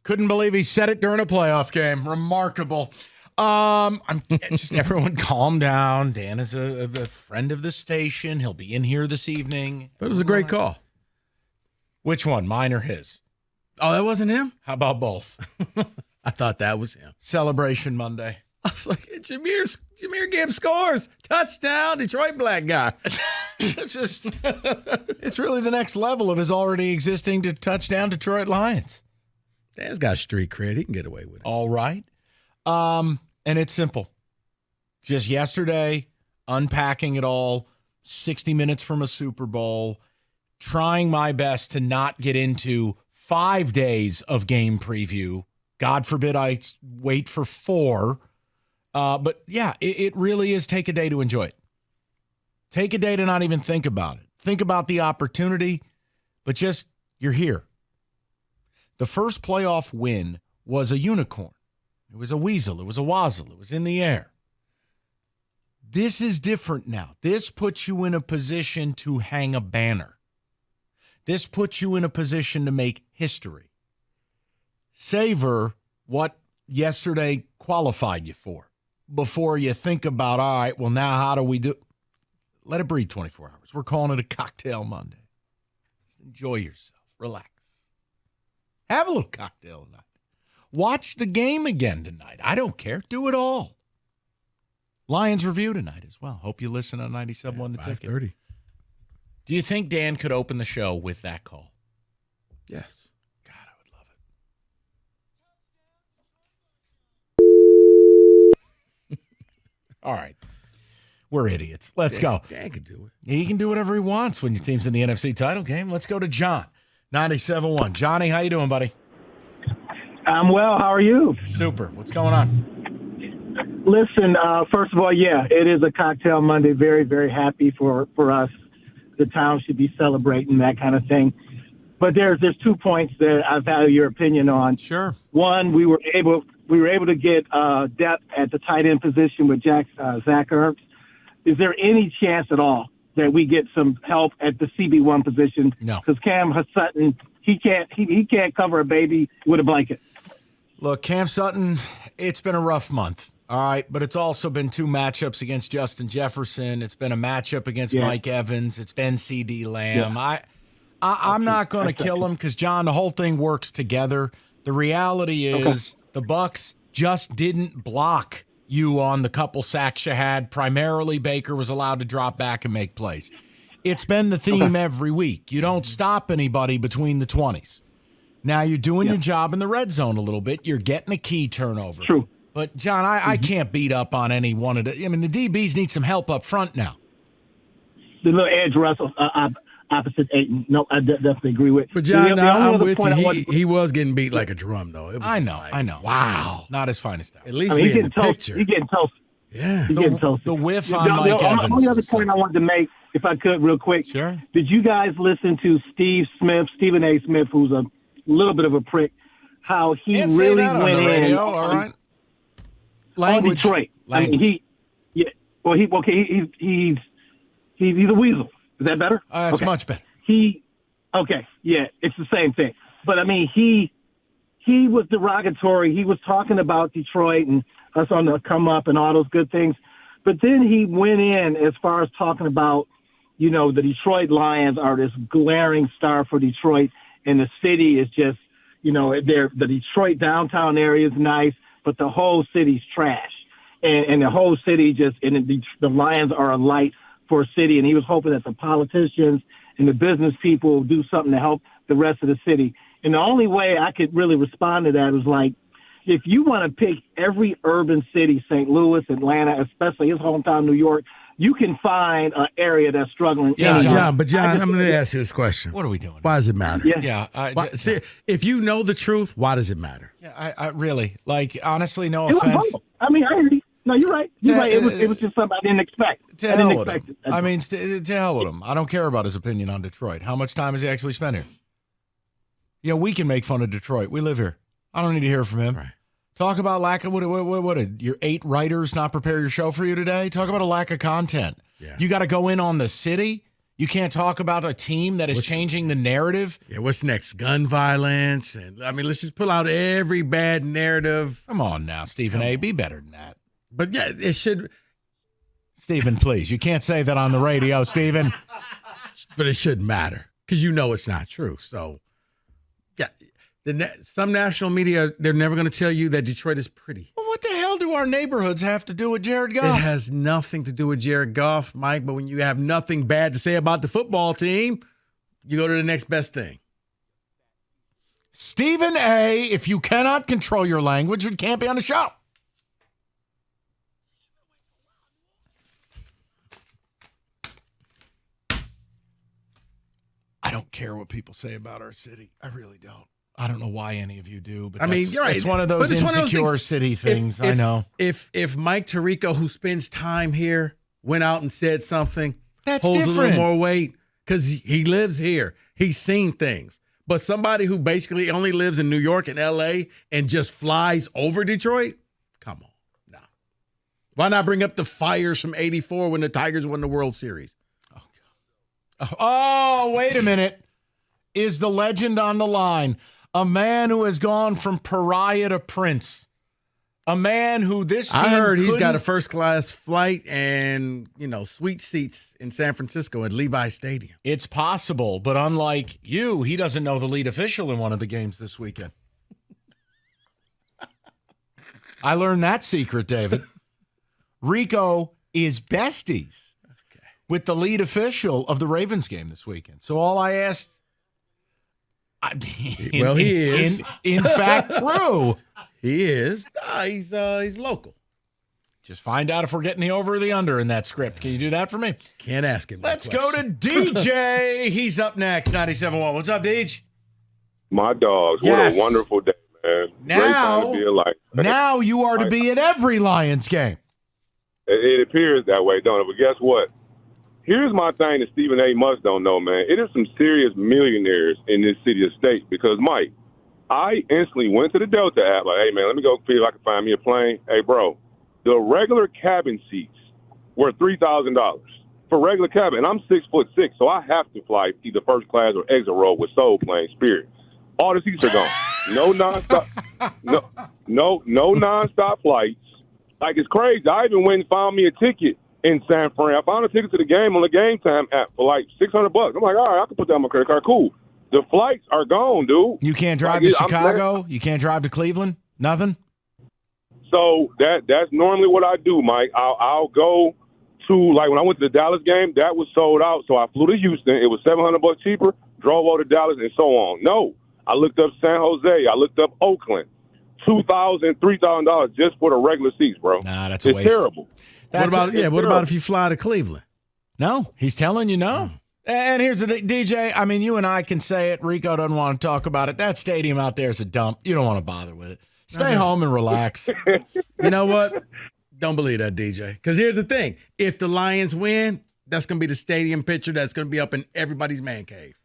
Couldn't believe he said it during a playoff game. Remarkable. I'm just everyone calm down. Dan is a friend of the station. He'll be in here this evening. But it was a great call. Which one, mine or his? Oh, that wasn't him? How about both? I thought that was him. Celebration Monday. I was like, Jameer Gibbs scores. Touchdown, Detroit black guy. It's really the next level of his already existing to touchdown Detroit Lions. Dan's got street cred. He can get away with it. All right. And it's simple. Just yesterday, unpacking it all, 60 minutes from a Super Bowl, trying my best to not get into 5 days of game preview. God forbid I wait for 4. But yeah, it really is take a day to enjoy it. Take a day to not even think about it. Think about the opportunity, but just you're here. The first playoff win was a unicorn. It was a weasel. It was a wazzle. It was in the air. This is different now. This puts you in a position to hang a banner. This puts you in a position to make history. Savor what yesterday qualified you for before you think about, all right, well, now how do we do? Let it breathe 24 hours. We're calling it a cocktail Monday. Just enjoy yourself. Relax. Have a little cocktail tonight. Watch the game again tonight. I don't care. Do it all. Lions review tonight as well. Hope you listen on 97.1 The Ticket. 5:30. Do you think Dan could open the show with that call? Yes. God, I would love it. All right. We're idiots. Let's go. Dan could do it. He can do whatever he wants when your team's in the NFC title game. Let's go to John, 97.1. Johnny, how you doing, buddy? I'm well. How are you? Super. What's going on? Listen, first of all, yeah, it is a cocktail Monday. Very, very happy for us. The town should be celebrating that kind of thing. But there's 2 points that I value your opinion on. Sure. One, we were able to get depth at the tight end position with Zach Ertz. Is there any chance at all that we get some help at the CB1 position? No. Because Cam Sutton, he can't cover a baby with a blanket. Look, Cam Sutton, it's been a rough month. All right, but it's also been 2 matchups against Justin Jefferson. It's been a matchup against Mike Evans. It's been CD Lamb. Yeah. I'm not going to kill him because, John, the whole thing works together. The reality is the Bucs just didn't block you on the couple sacks you had. Primarily, Baker was allowed to drop back and make plays. It's been the theme every week. You don't stop anybody between the 20s. Now you're doing your job in the red zone a little bit. You're getting a key turnover. True. But, John, I can't beat up on any one of the – I mean, the DBs need some help up front now. The little edge Russell opposite Ayton. No, I definitely agree with. But, John, I'm with you. He was getting beat like a drum, though. It was I know. Wow. Not his finest hour. At least be in the picture. He's getting toasted. Yeah. He's getting toasted. The whiff on Mike Evans. The only other point I wanted to make, if I could, real quick. Sure. Did you guys listen to Stephen A. Smith, who's a little bit of a prick, how he Can't really say that on went the radio, in all right? Language. On Detroit. Language. I mean, he's a weasel. Is that better? It's much better. It's the same thing. But I mean, he was derogatory. He was talking about Detroit and us on the come up and all those good things. But then he went in as far as talking about, the Detroit Lions are this glaring star for Detroit, and the city is just, the Detroit downtown area is nice, but the whole city's trash. And the whole city the Lions are a light for a city. And he was hoping that the politicians and the business people will do something to help the rest of the city. And the only way I could really respond to that was like, if you want to pick every urban city, St. Louis, Atlanta, especially his hometown, New York, you can find an area that's struggling. John, I'm going to ask you this question. What are we doing? Why does it matter? If you know the truth, why does it matter? Yeah, I really, honestly, no offense. I mean, I heard you. No, you're right. You're right. It was just something I didn't expect. To hell with him. I mean, to hell with him. I don't care about his opinion on Detroit. How much time has he actually spent here? Yeah, we can make fun of Detroit. We live here. I don't need to hear from him. Right. Talk about lack of what did your 8 writers not prepare your show for you today? Talk about a lack of content. Yeah. You got to go in on the city. You can't talk about a team that is changing the narrative. Yeah, what's next? Gun violence. And I mean, let's just pull out every bad narrative. Come on now, Stephen A. Be better than that. But yeah, it should. Stephen, please. You can't say that on the radio, Stephen. But it shouldn't matter because you know it's not true. So, yeah, some national media, they're never going to tell you that Detroit is pretty. Well, what the hell do our neighborhoods have to do with Jared Goff? It has nothing to do with Jared Goff, Mike. But when you have nothing bad to say about the football team, you go to the next best thing. Stephen A., if you cannot control your language, you can't be on the show. I don't care what people say about our city. I really don't. I don't know why any of you do, but you're right. It's one of those insecure city things. I know. If Mike Tirico, who spends time here, went out and said something, that's holds different. A little more weight because he lives here. He's seen things. But somebody who basically only lives in New York and L.A. and just flies over Detroit, come on. No. Why not bring up the fires from '84 when the Tigers won the World Series? Oh, wait a minute. Is the legend on the line? A man who has gone from pariah to prince. A man who this team I heard he's got a first-class flight and, sweet seats in San Francisco at Levi Stadium. It's possible, but unlike you, he doesn't know the lead official in one of the games this weekend. I learned that secret, David. Rico is besties with the lead official of the Ravens game this weekend. So all I asked, he is. In fact, true. He is. He's local. Just find out if we're getting the over or the under in that script. Can you do that for me? Can't ask him. Let's go to DJ. He's up next, 97.1. What's up, DJ? My dogs. Yes. What a wonderful day, man. Great time to be alive. Now you are to be at every Lions game. It appears that way, don't it? But guess what? Here's my thing that Stephen A. must don't know, man. It is some serious millionaires in this city or state because, Mike, I instantly went to the Delta app, like, hey, man, let me go see if I can find me a plane. Hey, bro, the regular cabin seats were $3,000 for regular cabin. And I'm 6'6", so I have to fly either first class or exit row with Soul Plane Spirit. All the seats are gone. No nonstop, no nonstop flights. Like, it's crazy. I even went and found me a ticket in San Fran. I found a ticket to the game on the Game Time app for like $600. I'm like, all right, I can put that on my credit card. Cool. The flights are gone, dude. You can't drive to Chicago? You can't drive to Cleveland? Nothing? So that's normally what I do, Mike. I'll go to, like, when I went to the Dallas game, that was sold out. So I flew to Houston. It was $700 cheaper, drove over to Dallas, and so on. No. I looked up San Jose. I looked up Oakland. $2,000, $3,000 just for the regular seats, bro. Nah, that's a waste. It's terrible. What about if you fly to Cleveland? No, he's telling you no. And here's the thing, DJ. I mean, you and I can say it. Rico doesn't want to talk about it. That stadium out there is a dump. You don't want to bother with it. Stay home and relax. You know what? Don't believe that, DJ. Because here's the thing. If the Lions win, that's going to be the stadium picture that's going to be up in everybody's man cave.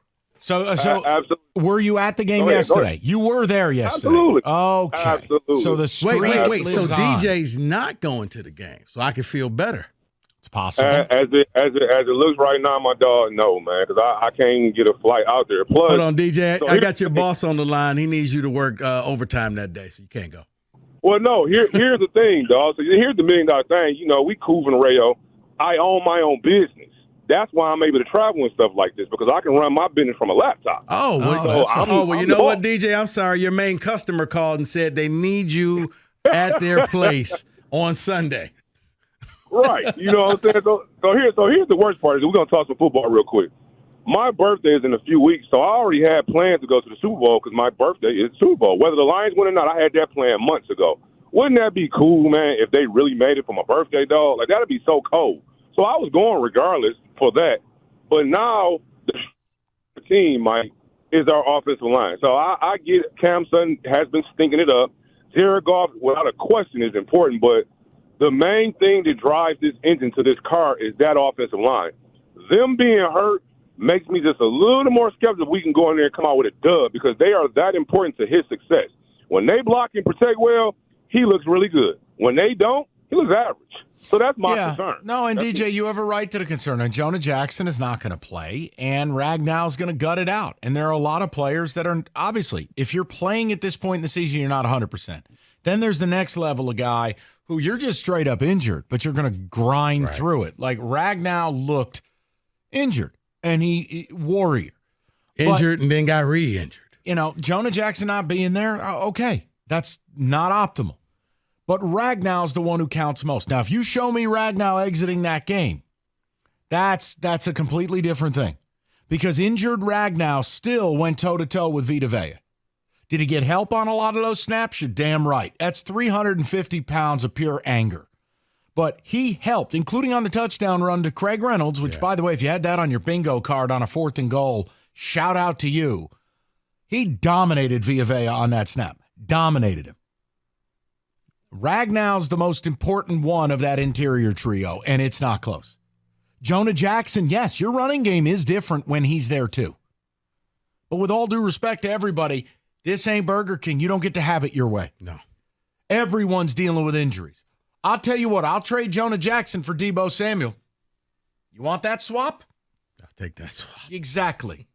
So absolutely. Were you at the game yesterday? You were there yesterday. Absolutely. Okay. Absolutely. So the street wait. So lives on. DJ's not going to the game, so I can feel better. It's possible. As it looks right now, my dog, no, man, because I can't even get a flight out there. Plus, hold on, DJ. I got your boss on the line. He needs you to work overtime that day, so you can't go. Well, no, here's the thing, dog. So here's the $1 million thing. You know, we Couven Radio. I own my own business. That's why I'm able to travel and stuff like this, because I can run my business from a laptop. Oh, well, you know what, DJ? I'm sorry. Your main customer called and said they need you at their place on Sunday. Right. You know what I'm saying? So here's the worst part is we're going to talk some football real quick. My birthday is in a few weeks, so I already had plans to go to the Super Bowl because my birthday is the Super Bowl. Whether the Lions win or not, I had that plan months ago. Wouldn't that be cool, man, if they really made it for my birthday, dog? Like, that would be so cool. So I was going regardless for that. But now the team, Mike, is our offensive line. So I get it. Cam Sutton has been stinking it up. Jared Goff, without a question, is important. But the main thing that drives this engine to this car is that offensive line. Them being hurt makes me just a little more skeptical we can go in there and come out with a dub because they are that important to his success. When they block and protect well, he looks really good. When they don't, He looks average. So that's my concern. No, and DJ, you have a right to the concern. And Jonah Jackson is not going to play, and Ragnow's going to gut it out. And there are a lot of players that are, obviously, if you're playing at this point in the season, you're not 100%. Then there's the next level of guy who you're just straight up injured, but you're going to grind through it. Like Ragnow looked injured, and he warrior. Injured and then got re-injured. You know, Jonah Jackson not being there, okay, that's not optimal. But Ragnow's the one who counts most. Now, if you show me Ragnow exiting that game, that's a completely different thing. Because injured Ragnow still went toe-to-toe with Vita Vea. Did he get help on a lot of those snaps? You're damn right. That's 350 pounds of pure anger. But he helped, including on the touchdown run to Craig Reynolds, which, by the way, if you had that on your bingo card on a 4th and goal, shout out to you. He dominated Vita Vea on that snap. Dominated him. Ragnow's the most important one of that interior trio, and it's not close. Jonah Jackson, yes, your running game is different when he's there too. But with all due respect to everybody, this ain't Burger King. You don't get to have it your way. No. Everyone's dealing with injuries. I'll tell you what, I'll trade Jonah Jackson for Deebo Samuel. You want that swap? I'll take that swap. Exactly.